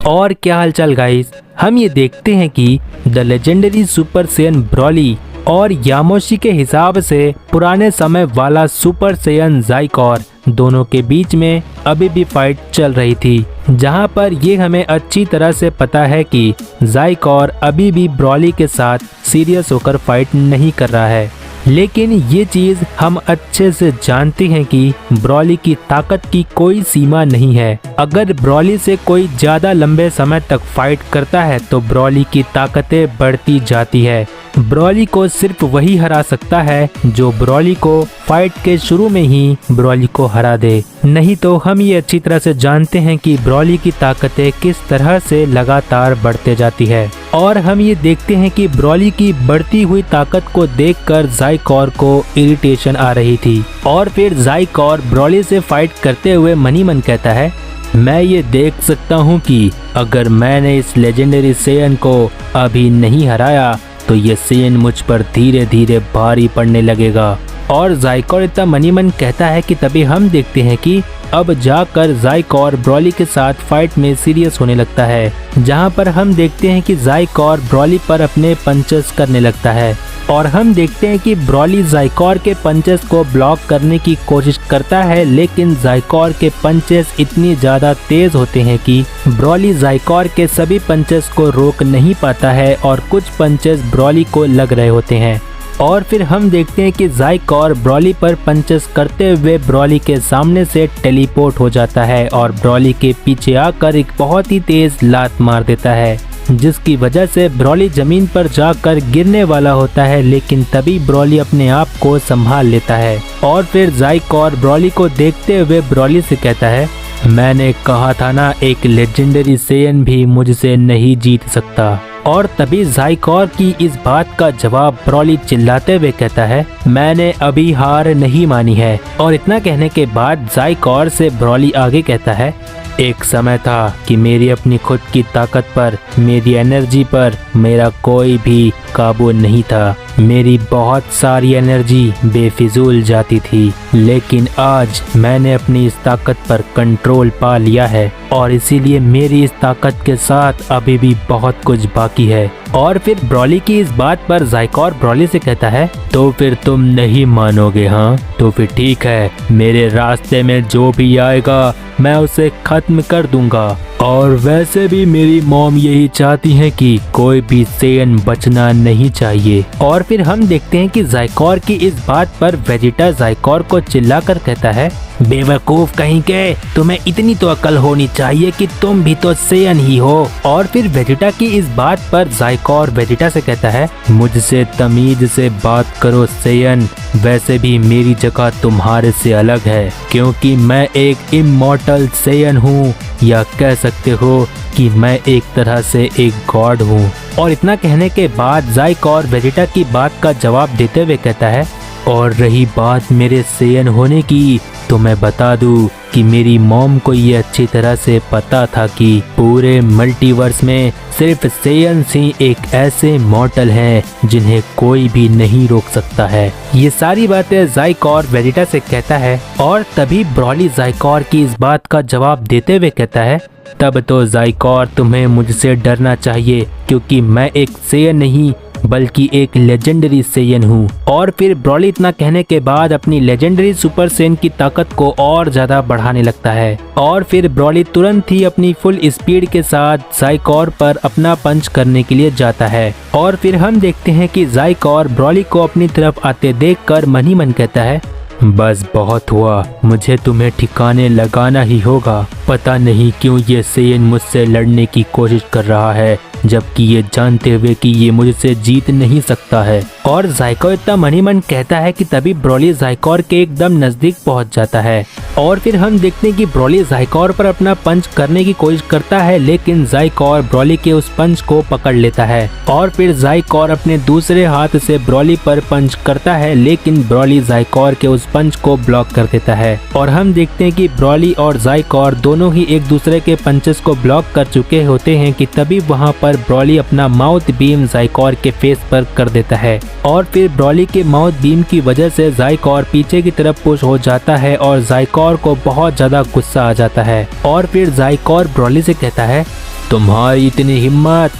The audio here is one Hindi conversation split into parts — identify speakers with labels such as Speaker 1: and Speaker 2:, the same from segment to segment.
Speaker 1: और क्या हालचाल गाइस, हम ये देखते हैं कि the legendary super Saiyan Broly और यामोशी के हिसाब से पुराने समय वाला सुपर सैयन ज़ाइकोर दोनों के बीच में अभी भी फाइट चल रही थी, जहां पर ये हमें अच्छी तरह से पता है कि ज़ाइकोर अभी भी ब्रॉली के साथ सीरियस होकर फाइट नहीं कर रहा है। लेकिन ये चीज़ हम अच्छे से जानते हैं कि ब्रॉली की ताकत की कोई सीमा नहीं है। अगर ब्रॉली से कोई ज़्यादा लंबे समय तक फाइट करता है तो ब्रॉली की ताकतें बढ़ती जाती है। ब्रॉली को सिर्फ वही हरा सकता है जो ब्रॉली को फाइट के शुरू में ही ब्रॉली को हरा दे। नहीं तो हम ये अच्छी तरह से जानते हैं कि ब्रॉली की ताकतें किस तरह से लगातार बढ़ते जाती है। और हम ये देखते हैं कि ब्रॉली की बढ़ती हुई ताकत को देखकर ज़ाइकोर को इरिटेशन आ रही थी। और फिर ज़ाइकोर ब्रॉली से फाइट करते हुए मन ही मन कहता है, मैं ये देख सकता हूँ कि अगर मैंने इस लेजेंडरी सैयन को अभी नहीं हराया तो ये सैयन मुझ पर धीरे धीरे भारी पड़ने लगेगा। और ज़ाइकोर इतना मन ही मन कहता है कि तभी हम देखते हैं कि अब जाकर ज़ाइकोर ब्रॉली के साथ फाइट में सीरियस होने लगता है, जहां पर हम देखते हैं कि ज़ाइकोर ब्रॉली पर अपने पंचेस करने लगता है। और हम देखते हैं कि ब्रॉली ज़ाइकोर के पंचेस को ब्लॉक करने की कोशिश करता है, लेकिन ज़ाइकोर के पंचेस इतनी ज़्यादा तेज़ होते हैं कि ब्रॉली ज़ाइकोर के सभी पंचेस को रोक नहीं पाता है और कुछ पंचेस ब्रॉली को लग रहे होते हैं। और फिर हम देखते हैं कि ज़ाइकोर ब्रॉली पर पंचेस करते हुए ब्रॉली के सामने से टेलीपोर्ट हो जाता है और ब्रॉली के पीछे आकर एक बहुत ही तेज लात मार देता है, जिसकी वजह से ब्रॉली जमीन पर जाकर गिरने वाला होता है। लेकिन तभी ब्रॉली अपने आप को संभाल लेता है। और फिर ज़ाइकोर ब्रॉली को देखते हुए ब्रॉली से कहता है, मैंने कहा था ना, एक लेजेंडरी सैयन भी मुझसे नहीं जीत सकता। और तभी ज़ाइकोर की इस बात का जवाब ब्रॉली चिल्लाते हुए कहता है, मैंने अभी हार नहीं मानी है। और इतना कहने के बाद ज़ाइकोर से ब्रॉली आगे कहता है, एक समय था कि मेरी अपनी खुद की ताकत पर, मेरी एनर्जी पर मेरा कोई भी काबू नहीं था। मेरी बहुत सारी एनर्जी बेफिजूल जाती थी, लेकिन आज मैंने अपनी इस ताकत पर कंट्रोल पा लिया है और इसीलिए मेरी इस ताकत के साथ अभी भी बहुत कुछ बाकी है। और फिर ब्रॉली की इस बात पर ज़ाइकोर ब्रॉली से कहता है, तो फिर तुम नहीं मानोगे? हाँ, तो फिर ठीक है, मेरे रास्ते में जो भी आएगा मैं उसे खत्म कर दूंगा। और वैसे भी मेरी मॉम यही चाहती है कि कोई भी सैयन बचना नहीं चाहिए। और फिर हम देखते हैं कि ज़ाइकोर की इस बात पर वेजिटा ज़ाइकोर को चिल्लाकर कहता है, बेवकूफ कहीं के, तुम्हें इतनी तो अकल होनी चाहिए कि तुम भी तो सैयन ही हो। और फिर वेजिटा की इस बात पर ज़ाइकोर वेजिटा से कहता है, मुझसे तमीज से बात करो सैयन, वैसे भी मेरी जगह तुम्हारे से अलग है, क्योंकि मैं एक इमॉर्टल सैयन हूँ, या कह सकते हो कि मैं एक तरह से एक गॉड हूँ। और इतना कहने के बाद ज़ाइकोर वेजिटा की बात का जवाब देते हुए कहता है, और रही बात मेरे सैयन होने की, तो मैं बता दूं कि मेरी मॉम को ये अच्छी तरह से पता था कि पूरे मल्टीवर्स में सिर्फ सैयन्स ही एक ऐसे मॉर्टल हैं जिन्हें कोई भी नहीं रोक सकता है। ये सारी बातें ज़ाइकोर वेजिटा से कहता है। और तभी ब्रॉली ज़ाइकोर की इस बात का जवाब देते हुए कहता है, तब तो ज़ाइकोर तुम्हें मुझसे डरना चाहिए, क्योंकि मैं एक सैयन नहीं बल्कि एक लेजेंडरी सैयन हूँ। और फिर ब्रॉली इतना कहने के बाद अपनी लेजेंडरी सुपर सैयन की ताकत को और ज्यादा बढ़ाने लगता है। और फिर ब्रॉली तुरंत ही अपनी फुल स्पीड के साथ ज़ाइकोर पर अपना पंच करने के लिए जाता है। और फिर हम देखते हैं कि ज़ाइकोर ब्रॉली को अपनी तरफ आते देखकर मन ही मन कहता है, बस बहुत हुआ, मुझे तुम्हें ठिकाने लगाना ही होगा। पता नहीं क्यों ये सैयन मुझसे लड़ने की कोशिश कर रहा है, जबकि ये जानते हुए कि ये मुझसे जीत नहीं सकता है। और ज़ाइकोर इतना मन ही मन कहता है कि तभी ब्रॉली ज़ाइकोर के एकदम नज़दीक पहुंच जाता है। और फिर हम देखते हैं कि ब्रॉली ज़ाइकोर पर अपना पंच करने की कोशिश करता है, लेकिन ज़ाइकोर ब्रॉली के उस पंच को पकड़ लेता है। और फिर ज़ाइकोर अपने दूसरे हाथ से ब्रॉली पर पंच करता है, लेकिन ब्रॉली ज़ाइकोर के उस पंच को ब्लॉक कर देता है। और हम देखते हैं कि ब्रॉली और ज़ाइकोर दोनों ही एक दूसरे के पंचेस को ब्लॉक कर चुके होते हैं कि तभी वहां पर ब्रॉली अपना माउथ बीम ज़ाइकोर के फेस पर कर देता है। और फिर ब्रॉली के माउथ बीम की वजह से ज़ाइकोर पीछे की तरफ पुश हो जाता है और ज़ाइकोर को बहुत ज्यादा गुस्सा आ जाता है। और फिर ज़ाइकोर ब्रॉली से कहता है, तुम्हारी इतनी हिम्मत।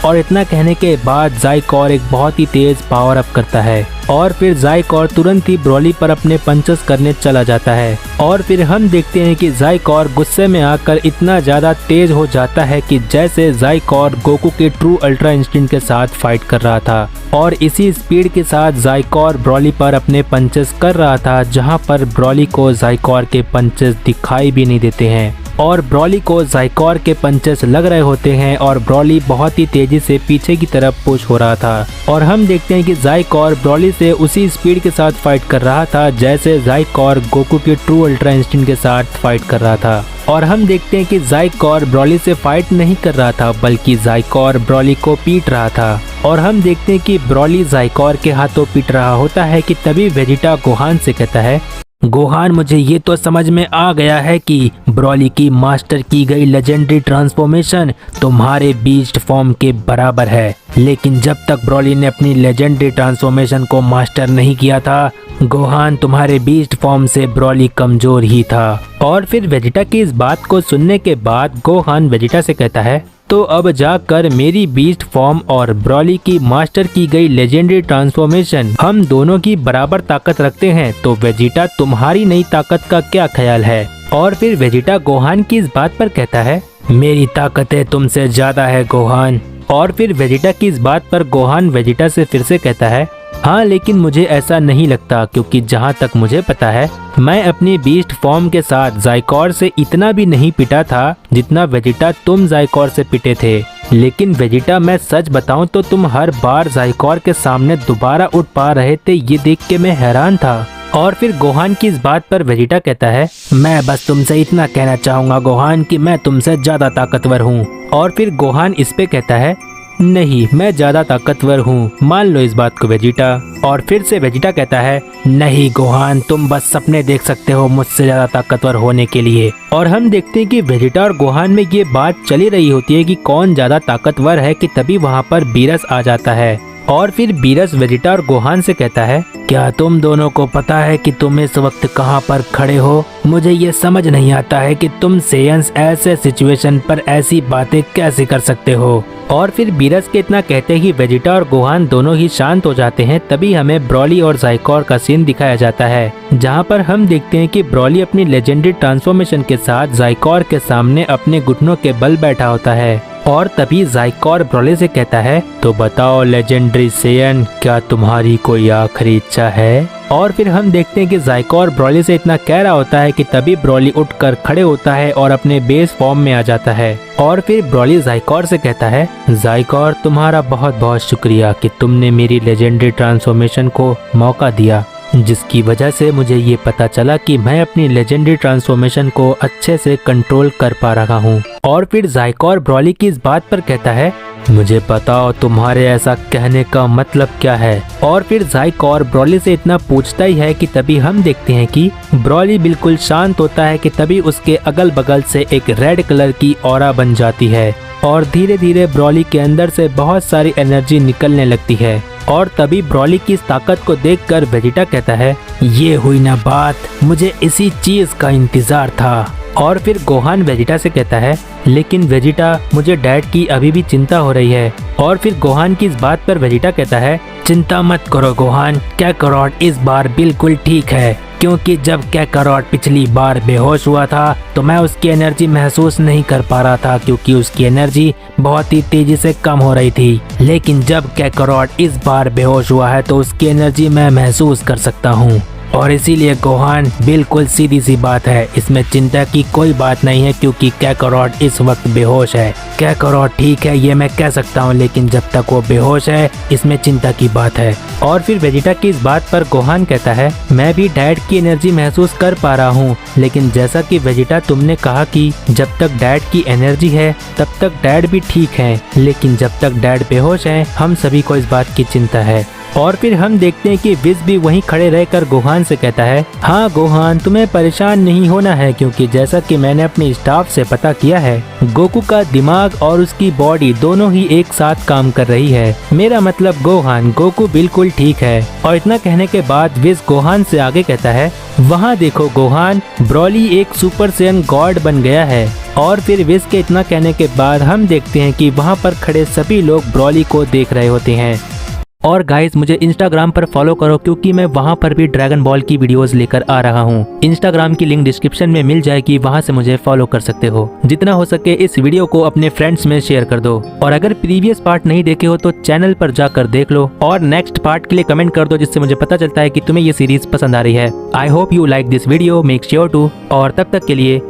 Speaker 1: और इतना कहने के बाद ज़ाइकोर एक बहुत ही तेज पावर अप करता है और फिर ज़ाइकोर तुरंत ही ब्रॉली पर अपने पंचेस करने चला जाता है। और फिर हम देखते हैं कि ज़ाइकोर गुस्से में आकर इतना ज़्यादा तेज हो जाता है कि जैसे ज़ाइकोर गोकू के ट्रू अल्ट्रा इंस्टिंक्ट के साथ फाइट कर रहा था और इसी स्पीड के साथ ज़ाइकोर ब्रॉली पर अपने पंचेस कर रहा था, जहां पर ब्रॉली को ज़ाइकोर के पंचेस दिखाई भी नहीं देते हैं और ब्रॉली को ज़ाइकोर के पंचेस लग रहे होते हैं और ब्रॉली बहुत ही तेजी से पीछे की तरफ पुश हो रहा था। और हम देखते हैं कि ज़ाइकोर ब्रॉली से उसी स्पीड के साथ फाइट कर रहा था जैसे ज़ाइकोर गोकू के ट्रू अल्ट्रा इंस्टिंक्ट के साथ फाइट कर रहा था। और हम देखते हैं कि ज़ाइकोर ब्रॉली से फाइट नहीं कर रहा था बल्कि ज़ाइकोर ब्रॉली को पीट रहा था। और हम देखते हैं कि ब्रॉली ज़ाइकोर के हाथों पीट रहा होता है कि तभी वेजिटा गोहान से कहता है, गोहान मुझे ये तो समझ में आ गया है कि ब्रॉली की मास्टर की गई लेजेंडरी ट्रांसफॉर्मेशन तुम्हारे बीस्ट फॉर्म के बराबर है, लेकिन जब तक ब्रॉली ने अपनी लेजेंडरी ट्रांसफॉर्मेशन को मास्टर नहीं किया था गोहान तुम्हारे बीस्ट फॉर्म से ब्रॉली कमजोर ही था। और फिर वेजिटा की इस बात को सुनने के बाद गोहान वेजिटा से कहता है, तो अब जाकर मेरी बीस्ट फॉर्म और ब्रॉली की मास्टर की गई लेजेंडरी ट्रांसफॉर्मेशन हम दोनों की बराबर ताकत रखते हैं, तो वेजिटा तुम्हारी नई ताकत का क्या ख्याल है। और फिर वेजिटा गोहान की इस बात पर कहता है, मेरी ताकतें तुमसे ज्यादा है गोहान। और फिर वेजिटा की इस बात पर गोहान वेजिटा से फिर से कहता है, हाँ लेकिन मुझे ऐसा नहीं लगता, क्योंकि जहाँ तक मुझे पता है मैं अपनी बीस्ट फॉर्म के साथ ज़ाइकोर से इतना भी नहीं पिटा था जितना वेजिटा तुम ज़ाइकोर से पिटे थे। लेकिन वेजिटा मैं सच बताऊं तो तुम हर बार ज़ाइकोर के सामने दोबारा उठ पा रहे थे, ये देख के मैं हैरान था। और फिर गोहान की इस बात पर वेजिटा कहता है, मैं बस तुमसे इतना कहना चाहूँगा गोहान कि मैं तुमसे ज़्यादा ताकतवर हूँ। और फिर गोहान इस पे कहता है, नहीं मैं ज्यादा ताकतवर हूँ, मान लो इस बात को वेजिटा। और फिर से वेजिटा कहता है, नहीं गोहान तुम बस सपने देख सकते हो मुझसे ज्यादा ताकतवर होने के लिए। और हम देखते हैं कि वेजिटा और गोहान में ये बात चली रही होती है कि कौन ज्यादा ताकतवर है कि तभी वहाँ पर बीरस आ जाता है। और फिर बीरस वेजिटा और गोहान से कहता है, क्या तुम दोनों को पता है कि तुम इस वक्त कहाँ पर खड़े हो? मुझे ये समझ नहीं आता है कि तुम सेयंस ऐसे सिचुएशन पर ऐसी बातें कैसे कर सकते हो। और फिर बीरस के इतना कहते ही वेजिटा और गोहान दोनों ही शांत हो जाते हैं। तभी हमें ब्रॉली और ज़ाइकोर का सीन दिखाया जाता है, जहाँ पर हम देखते हैं कि ब्रॉली अपनी लेजेंडरी ट्रांसफॉर्मेशन के साथ ज़ाइकोर के सामने अपने घुटनों के बल बैठा होता है। और तभी ज़ाइकोर ब्रॉली से कहता है, तो बताओ लेजेंडरी सेयन, क्या तुम्हारी कोई आखिरी इच्छा है? और फिर हम देखते हैं कि ज़ाइकोर ब्रॉली से इतना कह रहा होता है कि तभी ब्रॉली उठकर खड़े होता है और अपने बेस फॉर्म में आ जाता है। और फिर ब्रॉली ज़ाइकोर से कहता है, ज़ाइकोर तुम्हारा बहुत बहुत शुक्रिया कि तुमने मेरी लेजेंडरी ट्रांसफॉर्मेशन को मौका दिया, जिसकी वजह से मुझे ये पता चला कि मैं अपनी लेजेंडरी ट्रांसफॉर्मेशन को अच्छे से कंट्रोल कर पा रहा हूँ। और फिर ज़ाइकोर ब्रॉली की इस बात पर कहता है, मुझे बताओ तुम्हारे ऐसा कहने का मतलब क्या है? और फिर ज़ाइकोर ब्रॉली से इतना पूछता ही है कि तभी हम देखते हैं कि ब्रॉली बिल्कुल शांत होता है कि तभी उसके अगल बगल से एक रेड कलर की ऑरा बन जाती है और धीरे धीरे ब्रॉली के अंदर से बहुत सारी एनर्जी निकलने लगती है। और तभी ब्रॉली की इस ताकत को देखकर वेजिटा कहता है, ये हुई ना बात, मुझे इसी चीज का इंतजार था। और फिर गोहान वेजिटा से कहता है, लेकिन वेजिटा मुझे डैड की अभी भी चिंता हो रही है। और फिर गोहान की इस बात पर वेजिटा कहता है, चिंता मत करो गोहान, कैकरॉट इस बार बिल्कुल ठीक है, क्योंकि जब कैकरॉट पिछली बार बेहोश हुआ था तो मैं उसकी एनर्जी महसूस नहीं कर पा रहा था, क्योंकि उसकी एनर्जी बहुत ही तेजी से कम हो रही थी। लेकिन जब कैकरॉट इस बार बेहोश हुआ है तो उसकी एनर्जी मैं महसूस कर सकता हूँ। और इसीलिए गोहान बिल्कुल सीधी सी बात है, इसमें चिंता की कोई बात नहीं है, क्योंकि कैकरॉट इस वक्त बेहोश है। कैकरॉट ठीक है ये मैं कह सकता हूँ, लेकिन जब तक वो बेहोश है इसमें चिंता की बात है। और फिर वेजिटा की इस बात पर गोहान कहता है, मैं भी डैड की एनर्जी महसूस कर पा रहा हूँ, लेकिन जैसा कि वेजिटा तुमने कहा कि जब तक डैड की एनर्जी है तब तक डैड भी ठीक है, लेकिन जब तक डैड बेहोश है हम सभी को इस बात की चिंता है। और फिर हम देखते हैं कि विज भी वहीं खड़े रहकर गोहान से कहता है, हाँ गोहान, तुम्हें परेशान नहीं होना है क्योंकि जैसा कि मैंने अपने स्टाफ से पता किया है, गोकू का दिमाग और उसकी बॉडी दोनों ही एक साथ काम कर रही है। मेरा मतलब गोहान, गोकू बिल्कुल ठीक है। और इतना कहने के बाद विज गोहान से आगे कहता है, वहाँ देखो गोहान, ब्रॉली एक सुपर सैयन गॉड बन गया है। और फिर विज के इतना कहने के बाद हम देखते हैं कि वहाँ पर खड़े सभी लोग ब्रॉली को देख रहे होते हैं। और गाइस, मुझे इंस्टाग्राम पर फॉलो करो क्योंकि मैं वहाँ पर भी ड्रैगन बॉल की वीडियोस लेकर आ रहा हूँ। इंस्टाग्राम की लिंक डिस्क्रिप्शन में मिल जाएगी, वहाँ से मुझे फॉलो कर सकते हो। जितना हो सके इस वीडियो को अपने फ्रेंड्स में शेयर कर दो। और अगर प्रीवियस पार्ट नहीं देखे हो तो चैनल पर जाकर देख लो और नेक्स्ट पार्ट के लिए कमेंट कर दो, जिससे मुझे पता चलता है कि तुम्हें ये सीरीज पसंद आ रही है। I hope you like this video, make sure to. और तब तक के लिए